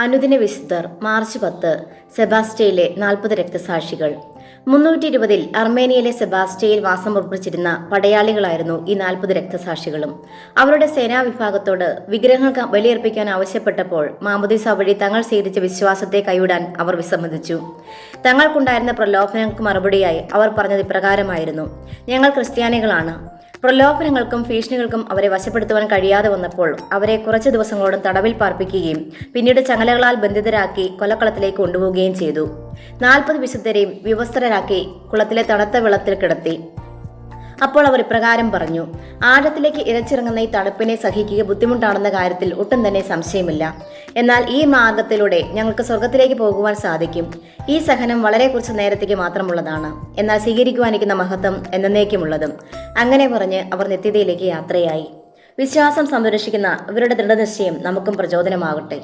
അനുദിന വിശുദ്ധർ മാർച്ച് 10 സെബാസ്റ്റ്യയിലെ 40 രക്തസാക്ഷികൾ. 320 അർമേനിയയിലെ സെബാസ്റ്റ്യയിൽ വാസം ഉറപ്പിച്ചിരുന്ന പടയാളികളായിരുന്നു ഈ 40 രക്തസാക്ഷികളും. അവരുടെ സേനാ വിഭാഗത്തോട് വിഗ്രഹങ്ങൾക്ക് ബലിയർപ്പിക്കാൻ ആവശ്യപ്പെട്ടപ്പോൾ മാമോദീസ വഴി തങ്ങൾ സ്വീകരിച്ച വിശ്വാസത്തെ കൈവിടാൻ അവർ വിസമ്മതിച്ചു. തങ്ങൾക്കുണ്ടായിരുന്ന പ്രലോഭനങ്ങൾക്ക് മറുപടിയായി അവർ പറഞ്ഞത് ഇപ്രകാരമായിരുന്നു: ഞങ്ങൾ ക്രിസ്ത്യാനികളാണ്. പ്രലോഭനങ്ങൾക്കും ഭീഷണികൾക്കും അവരെ വശപ്പെടുത്തുവാൻ കഴിയാതെ വന്നപ്പോൾ അവരെ കുറച്ച് ദിവസങ്ങളോടും തടവിൽ പാർപ്പിക്കുകയും പിന്നീട് ചങ്ങലകളാൽ ബന്ധിതരാക്കി കൊലക്കളത്തിലേക്ക് കൊണ്ടുപോവുകയും ചെയ്തു. 40 വിശുദ്ധരെയും വിവസ്ത്രരാക്കി കുളത്തിലെ തണുത്ത വെള്ളത്തിൽ കിടത്തി. അപ്പോൾ അവർ ഇപ്രകാരം പറഞ്ഞു: ആഴത്തിലേക്ക് ഇരച്ചിറങ്ങുന്ന ഈ തണുപ്പിനെ സഹിക്കുക ബുദ്ധിമുട്ടാണെന്ന കാര്യത്തിൽ ഒട്ടും തന്നെ സംശയമില്ല. എന്നാൽ ഈ മാർഗത്തിലൂടെ ഞങ്ങൾക്ക് സ്വർഗത്തിലേക്ക് പോകുവാൻ സാധിക്കും. ഈ സഹനം വളരെ കുറച്ച് നേരത്തേക്ക് മാത്രമുള്ളതാണ്, എന്നാൽ സ്വീകരിക്കുവാനിരിക്കുന്ന മഹത്വം എന്നേക്കുമുള്ളതും. അങ്ങനെ പറഞ്ഞ് അവർ നിത്യതയിലേക്ക് യാത്രയായി. വിശ്വാസം സംരക്ഷിക്കുന്ന ഇവരുടെ ദൃഢനിശ്ചയം നമുക്കും പ്രചോദനമാകട്ടെ.